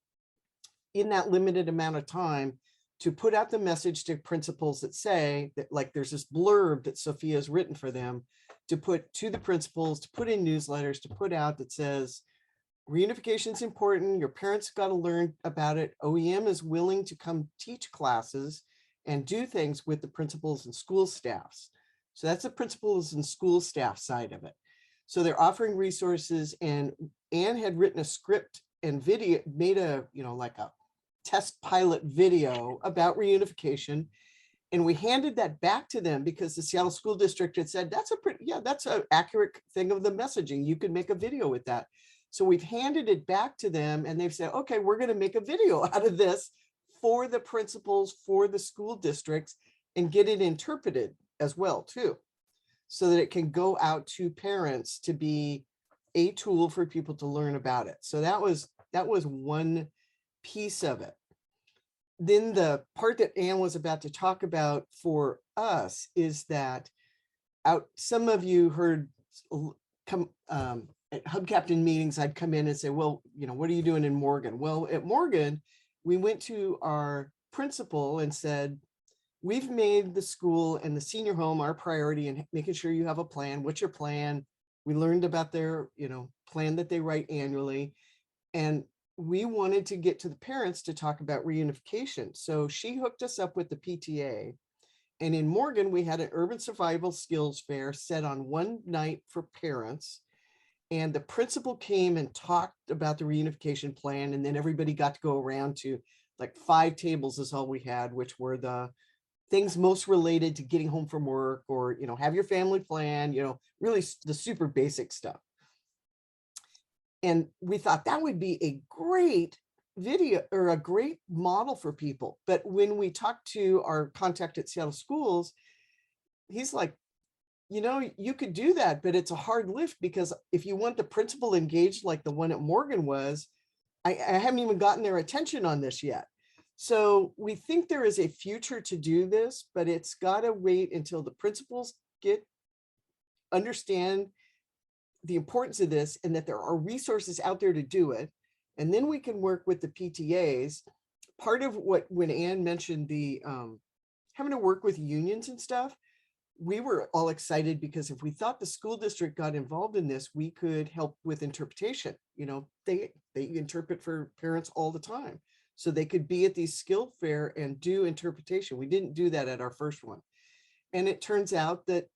in that limited amount of time, to put out the message to principals that say that, like, there's this blurb that Sophia has written for them to put to the principals, to put in newsletters, to put out that says, reunification is important. Your parents got to learn about it. OEM is willing to come teach classes and do things with the principals and school staffs. So that's the principals and school staff side of it. So they're offering resources, and Anne had written a script and video, made a, you know, like a test pilot video about reunification. And we handed that back to them because the Seattle School District had said, that's a pretty, yeah, that's an accurate thing of the messaging. You could make a video with that. So we've handed it back to them, and they've said, okay, we're going to make a video out of this for the principals, for the school districts, and get it interpreted as well too, so that it can go out to parents to be a tool for people to learn about it. So that was one piece of it. Then the part that Anne was about to talk about for us is that some of you heard at hub captain meetings, I'd come in and say, well, you know, what are you doing in Morgan? Well, at Morgan, we went to our principal and said, we've made the school and the senior home our priority, and making sure you have a plan. What's your plan? We learned about their, you know, plan that they write annually. And we wanted to get to the parents to talk about reunification. So she hooked us up with the PTA. And in Morgan, we had an urban survival skills fair set on one night for parents. And the principal came and talked about the reunification plan. And then everybody got to go around to, like, 5 tables is all we had, which were the things most related to getting home from work, or, you know, have your family plan, you know, really the super basic stuff. And we thought that would be a great video or a great model for people. But when we talked to our contact at Seattle Schools, he's like, you know, you could do that, but it's a hard lift, because if you want the principal engaged like the one at Morgan was, I haven't even gotten their attention on this yet. So we think there is a future to do this, but it's got to wait until the principals understand the importance of this, and that there are resources out there to do it. And then we can work with the PTAs. Part of what, when Anne mentioned the having to work with unions and stuff, we were all excited, because if we thought the school district got involved in this, we could help with interpretation. You know, they interpret for parents all the time. So they could be at these skill fair and do interpretation. We didn't do that at our first one. And it turns out that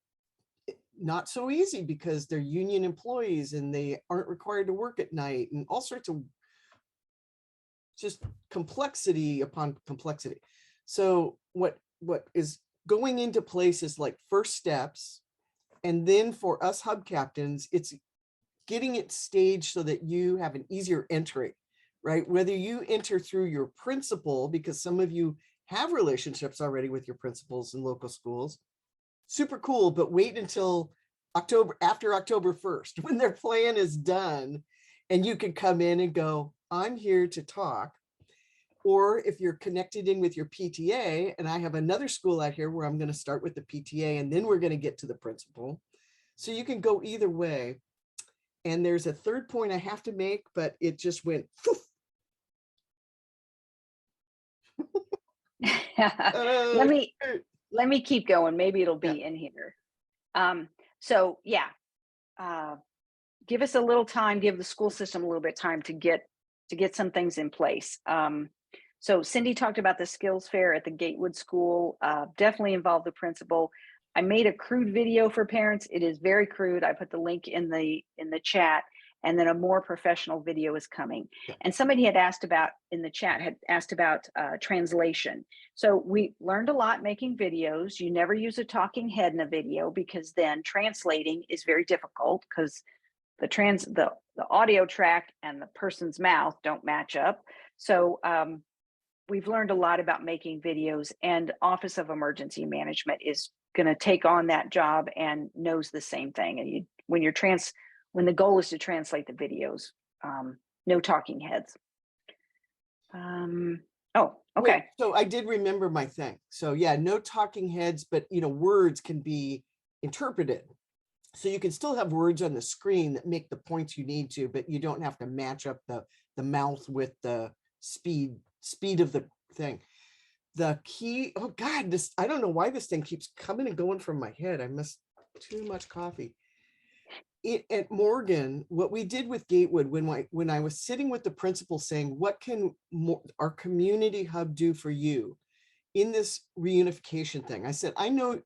not so easy, because they're union employees and they aren't required to work at night, and all sorts of just complexity upon complexity. So what is going into place is like first steps. And then for us hub captains, it's getting it staged so that you have an easier entry, right? Whether you enter through your principal, because some of you have relationships already with your principals in local schools, super cool, but wait until after October 1st, when their plan is done, and you can come in and go, I'm here to talk. Or if you're connected in with your PTA, and I have another school out here where I'm going to start with the PTA, and then we're going to get to the principal. So you can go either way. And there's a third point I have to make, but it just went, let me keep going. Maybe it'll be in here. So yeah, give us a little time, give the school system a little bit of time to get some things in place. So Cindy talked about the skills fair at the Gatewood School, definitely involved the principal. I made a crude video for parents. It is very crude. I put the link in the chat, and then a more professional video is coming. And somebody had asked about, in the chat, had asked about translation. So we learned a lot making videos. You never use a talking head in a video, because then translating is very difficult, because the audio track and the person's mouth don't match up. So we've learned a lot about making videos, and Office of Emergency Management is going to take on that job and knows the same thing. And when the goal is to translate the videos, no talking heads. Oh, okay. Wait, so I did remember my thing. So yeah, no talking heads, but words can be interpreted. So you can still have words on the screen that make the points you need to, but you don't have to match up the mouth with the speed of the thing. The key, oh God, I don't know why this thing keeps coming and going from my head. I missed too much coffee. At Morgan, what we did with Gatewood, when I was sitting with the principal saying, what can our community hub do for you in this reunification thing? I said, I know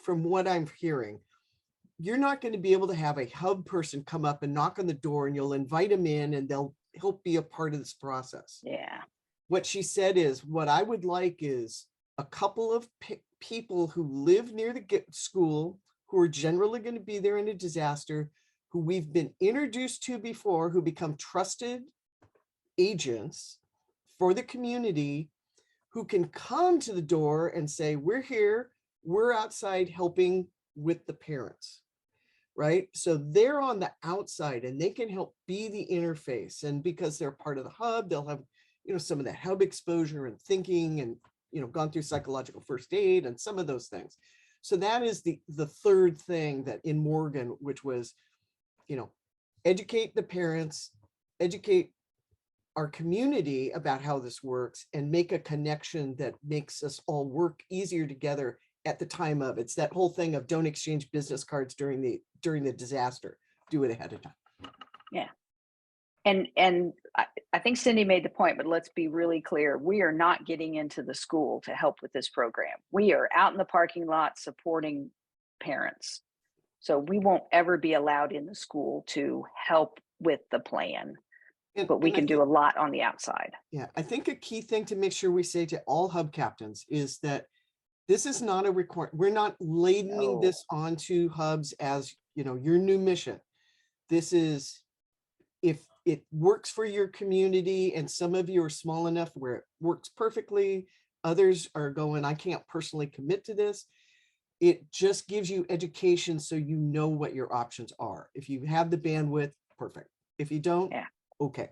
from what I'm hearing, you're not going to be able to have a hub person come up and knock on the door and you'll invite them in and they'll help be a part of this process. Yeah. What she said is, what I would like is a couple of people who live near the school, who are generally going to be there in a disaster, who we've been introduced to before, who become trusted agents for the community, who can come to the door and say, we're here, we're outside helping with the parents, right? So they're on the outside and they can help be the interface. And because they're part of the hub, they'll have, some of that hub exposure and thinking and, gone through psychological first aid and some of those things. So that is the third thing that in Morgan, which was, educate the parents, educate our community about how this works, and make a connection that makes us all work easier together at the time of. It's that whole thing of don't exchange business cards during the disaster. Do it ahead of time. Yeah. And I think Cindy made the point, but let's be really clear. We are not getting into the school to help with this program. We are out in the parking lot supporting parents. So we won't ever be allowed in the school to help with the plan, but we can do a lot on the outside. Yeah, I think a key thing to make sure we say to all hub captains is that this is not a requirement. We're not labeling this onto hubs as, your new mission. This is, if it works for your community, and some of you are small enough where it works perfectly, others are going, I can't personally commit to this. It just gives you education so you know what your options are. If you have the bandwidth, perfect. If you don't, okay.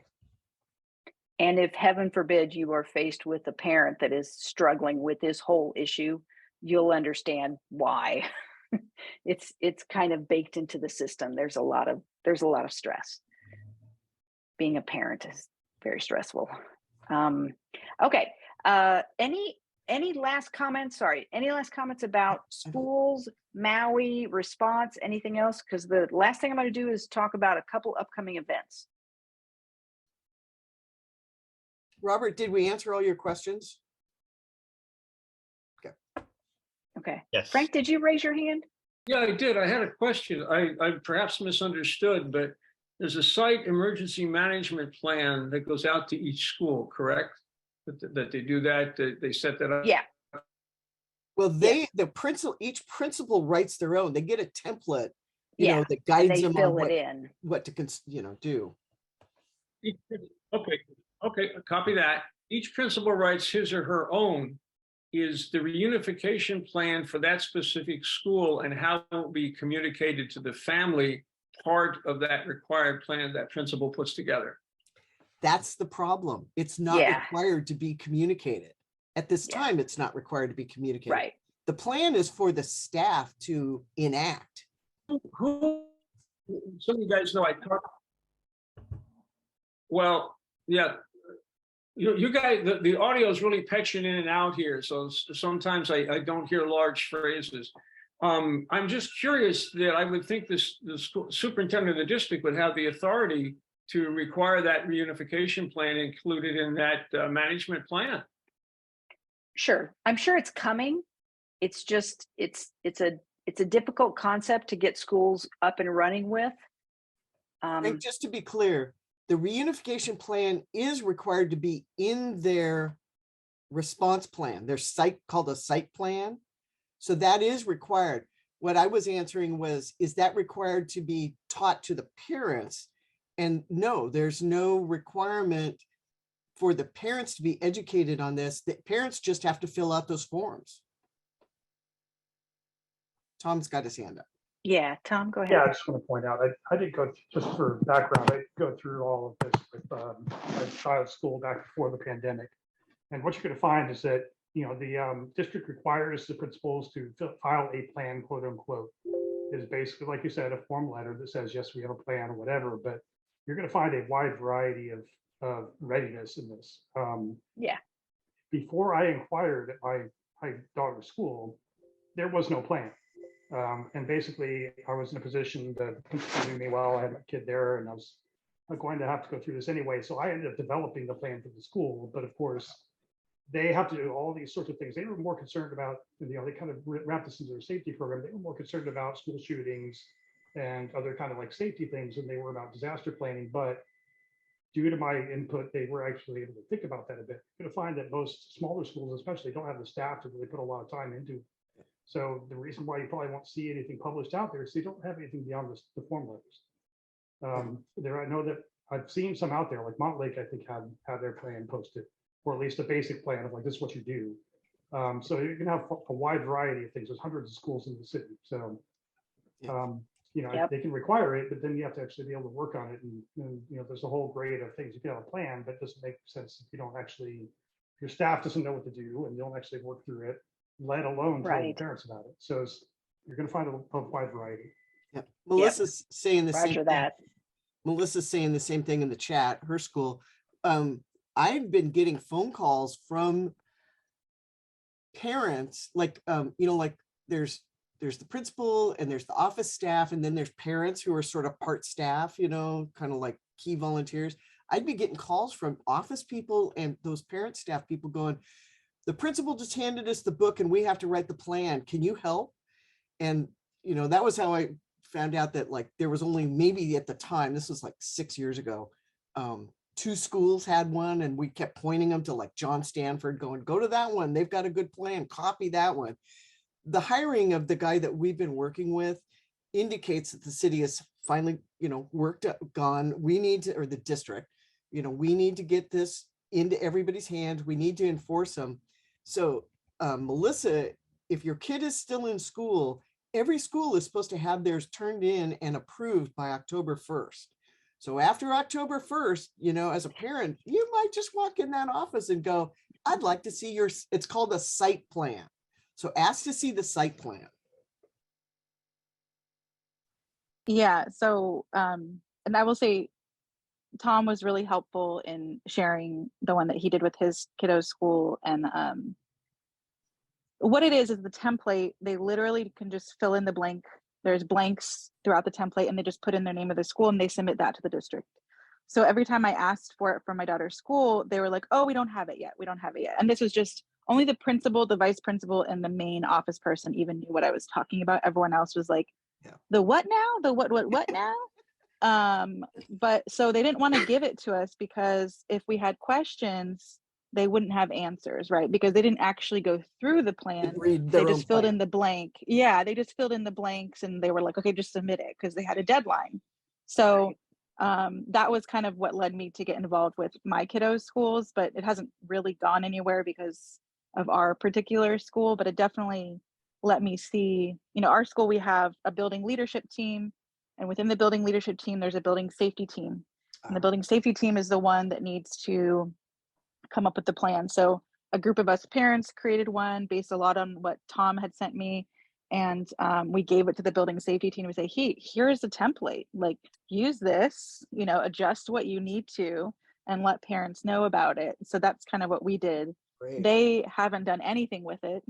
And if heaven forbid you are faced with a parent that is struggling with this whole issue, you'll understand why. It's kind of baked into the system. There's a lot of stress. Being a parent is very stressful. Okay. Any last comments? Sorry, any last comments about schools, Maui, response, anything else? Because the last thing I'm going to do is talk about a couple upcoming events. Robert, did we answer all your questions? Okay. Yes. Frank, did you raise your hand? Yeah, I did. I had a question. I perhaps misunderstood, but there's a site emergency management plan that goes out to each school, correct? That they do that, they set that up? Yeah. Well, each principal writes their own. They get a template, that guides and they them fill on it in. what to, do. Okay, copy that. Each principal writes his or her own. Is the reunification plan for that specific school and how it will be communicated to the family part of that required plan that principal puts together? That's the problem. It's not required to be communicated. At this time, it's not required to be communicated. Right. The plan is for the staff to enact. Who some of you guys know I talked. Well, yeah, You guys, the audio is really patching in and out here, so sometimes I don't hear large phrases. I'm just curious that I would think the superintendent of the district would have the authority to require that reunification plan included in that management plan. Sure, I'm sure it's coming. It's just it's a difficult concept to get schools up and running with. And just to be clear, the reunification plan is required to be in their response plan, their site called a site plan. So that is required. What I was answering was, is that required to be taught to the parents? And no, there's no requirement for the parents to be educated on this. The parents just have to fill out those forms. Tom's got his hand up. Yeah, Tom, go ahead. Yeah, I just want to point out, I did go, just for background, I did go through all of this with my child's school back before the pandemic. And what you're going to find is that, you know, the district requires the principals to file a plan, quote unquote, is basically, like you said, a form letter that says, yes, we have a plan or whatever, but you're going to find a wide variety of readiness in this. Yeah. Before I inquired at my daughter's school, there was no plan. And basically, I was in a position that principal knew me well. I had my kid there, and I was going to have to go through this anyway. So I ended up developing the plan for the school. But of course, they have to do all these sorts of things. They were more concerned about, you know, they kind of wrapped this into their safety program. They were more concerned about school shootings and other kind of like safety things than they were about disaster planning. But due to my input, they were actually able to think about that a bit. You're going to find that most smaller schools, especially, don't have the staff to really put a lot of time into. So the reason why you probably won't see anything published out there is they don't have anything beyond the form letters. I know that I've seen some out there, like Montlake, I think had their plan posted, or at least a basic plan of like, this is what you do. So you're gonna have a wide variety of things. There's hundreds of schools in the city. So, you know, they can require it, but then you have to actually be able to work on it. And you know, there's a whole grade of things. You can have a plan, but it doesn't make sense if you don't actually, your staff doesn't know what to do and you don't actually work through it, let alone tell the parents about it. So you're going to find a wide variety. Yep. Melissa's saying the same thing. Melissa's saying the same thing in the chat. Her school. I've been getting phone calls from parents, like you know, like there's the principal and there's the office staff, and then there's parents who are sort of part staff, you know, kind of like key volunteers. I'd be getting calls from office people and those parent staff people going, the principal just handed us the book and we have to write the plan. Can you help? And, you know, that was how I found out that like there was only maybe at the time, this was like 6 years ago, 2 schools had one, and we kept pointing them to like John Stanford going, go to that one. They've got a good plan. Copy that one. The hiring of the guy that we've been working with indicates that the city has finally, you know, we need to, or the district, you know, we need to get this into everybody's hands. We need to enforce them. So Melissa, if your kid is still in school, every school is supposed to have theirs turned in and approved by October 1st. So after October 1st, you know, as a parent, you might just walk in that office and go, I'd like to see it's called a site plan. So ask to see the site plan. Yeah. So, and I will say, Tom was really helpful in sharing the one that he did with his kiddo's school. And what it is the template, they literally can just fill in the blank. There's blanks throughout the template, and they just put in their name of the school and they submit that to the district. So every time I asked for it from my daughter's school, they were like, oh, we don't have it yet. We don't have it yet. And this was just only the principal, the vice principal, and the main office person even knew what I was talking about. Everyone else was like, the what now? The what now? But so they didn't want to give it to us because if we had questions, they wouldn't have answers, right? Because they didn't actually go through the plan. They just filled in the blank. Yeah, they just filled in the blanks and they were like, okay, just submit it because they had a deadline. So that was kind of what led me to get involved with my kiddos' schools, but it hasn't really gone anywhere because of our particular school, but it definitely let me see, you know, our school, we have a building leadership team. And within the building leadership team, there's a building safety team. And the building safety team is the one that needs to come up with the plan. So a group of us parents created one based a lot on what Tom had sent me. And we gave it to the building safety team. We say, hey, here's the template, like use this, you know, adjust what you need to. and let parents know about it. So that's kind of what we did. Great. They haven't done anything with it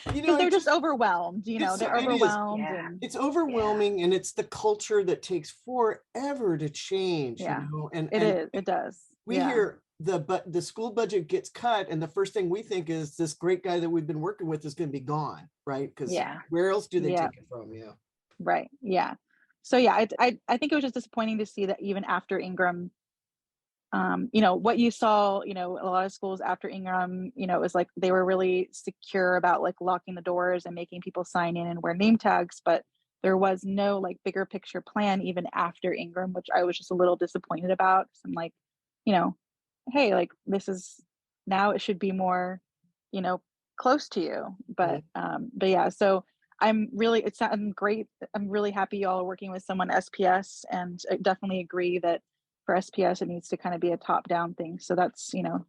You know, because they're just overwhelmed, you know, it's they're it is. overwhelmed. Yeah. And It's overwhelming, and it's the culture that takes forever to change, yeah, you know, and it does. we Yeah. hear the school budget gets cut, and the first thing we think is this great guy that we've been working with is going to be gone, right? Because Yeah. where else do they Yeah. take it from? Yeah. Right. Yeah. So yeah, I think it was just disappointing to see that even after Ingram, you know, what you saw, you know, a lot of schools after Ingram, you know, it was like they were really secure about like locking the doors and making people sign in and wear name tags, but there was no like bigger picture plan even after Ingram, which I was just a little disappointed about. So I'm like, you know, hey, like this is now it should be more, you know, close to you. But yeah, so I'm great. I'm really happy y'all are working with someone SPS, and I definitely agree that for SPS it needs to kind of be a top down thing. So that's, you know,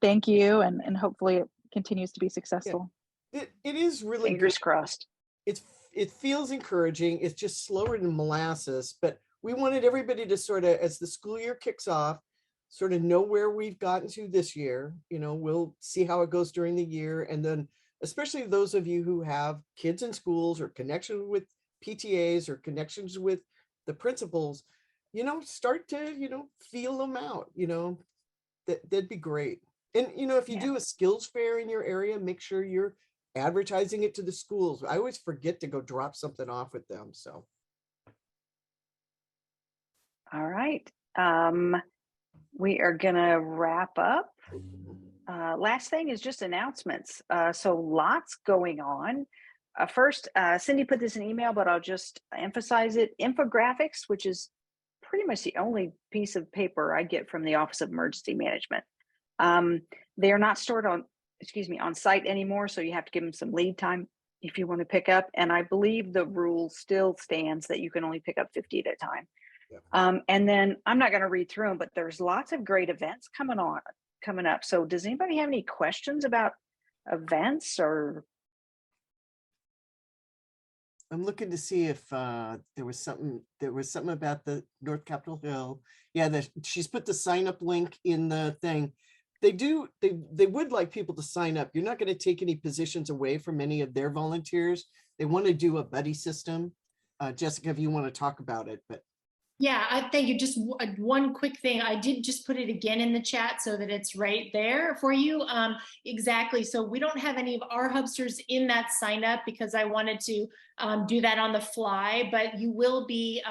thank you, and hopefully it continues to be successful. It is really Fingers good. crossed. It feels encouraging. It's just slower than molasses, but we wanted everybody to sort of, as the school year kicks off, sort of know where we've gotten to this year. You know, we'll see how it goes during the year. And then especially those of you who have kids in schools or connections with PTAs or connections with the principals, you know, start to, you know, feel them out, you know, that'd be great. And, you know, if you do a skills fair in your area, make sure you're advertising it to the schools. I always forget to go drop something off with them. So. All right. We are gonna wrap up. Last thing is just announcements. So lots going on. First, Cindy put this in email, but I'll just emphasize it. Infographics, which is pretty much the only piece of paper I get from the Office of Emergency Management. They are not stored on site anymore, so you have to give them some lead time if you want to pick up. And I believe the rule still stands that you can only pick up 50 at a time. And then I'm not going to read through them, but there's lots of great events coming up. So does anybody have any questions about events or? I'm looking to see if there was something about the North Capitol Hill. Yeah, she's put the sign up link in the thing. They would like people to sign up. You're not going to take any positions away from any of their volunteers. They want to do a buddy system. Jessica, if you want to talk about it, but. Yeah, thank you. Just one quick thing. I did just put it again in the chat so that it's right there for you. Exactly. So we don't have any of our hubsters in that sign up because I wanted to do that on the fly, but you will be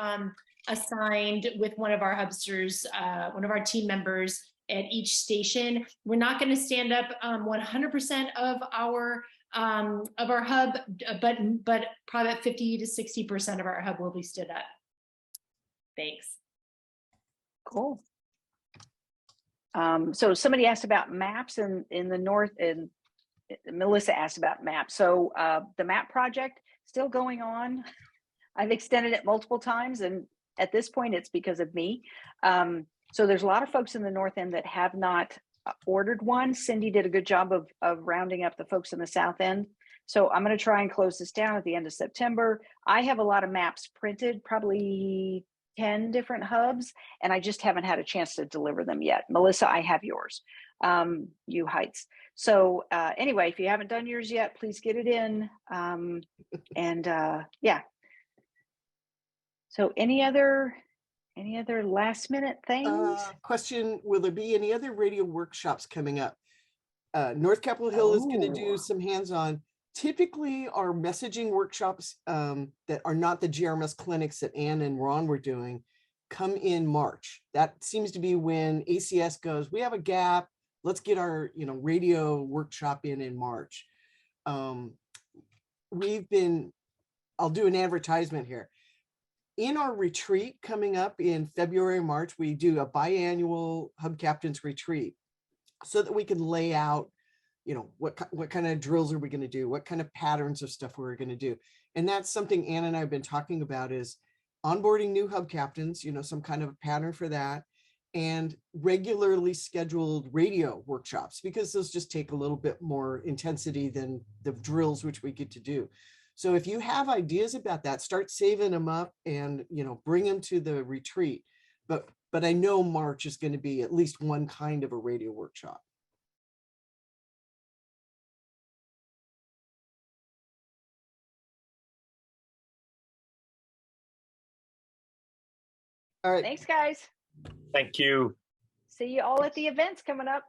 assigned with one of our hubsters, one of our team members at each station. We're not going to stand up 100% of our hub, but probably 50 to 60% of our hub will be stood up. Thanks. Cool. So somebody asked about maps in the north, and Melissa asked about maps. So the map project still going on. I've extended it multiple times, and at this point it's because of me. So there's a lot of folks in the north end that have not ordered one. Cindy did a good job of rounding up the folks in the south end. So I'm going to try and close this down at the end of September. I have a lot of maps printed, probably 10 different hubs, and I just haven't had a chance to deliver them yet. Melissa, I have yours, you Heights. So anyway, if you haven't done yours yet, please get it in. Yeah. So any other last minute things? Question, will there be any other radio workshops coming up? North Capitol Hill is going to do some hands-on. Typically our messaging workshops that are not the GRMS clinics that Ann and Ron were doing come in March. That seems to be when ACS goes, we have a gap. Let's get our radio workshop in March. I'll do an advertisement here. In our retreat coming up in February, March, we do a biannual Hub Captains retreat so that we can lay out what kind of drills are we going to do? What kind of patterns of stuff we're going to do? And that's something Ann and I have been talking about, is onboarding new hub captains, some kind of a pattern for that, and regularly scheduled radio workshops, because those just take a little bit more intensity than the drills, which we get to do. So if you have ideas about that, start saving them up and, bring them to the retreat. But but I know March is going to be at least one kind of a radio workshop. All right. Thanks, guys. Thank you. See you all at the events coming up.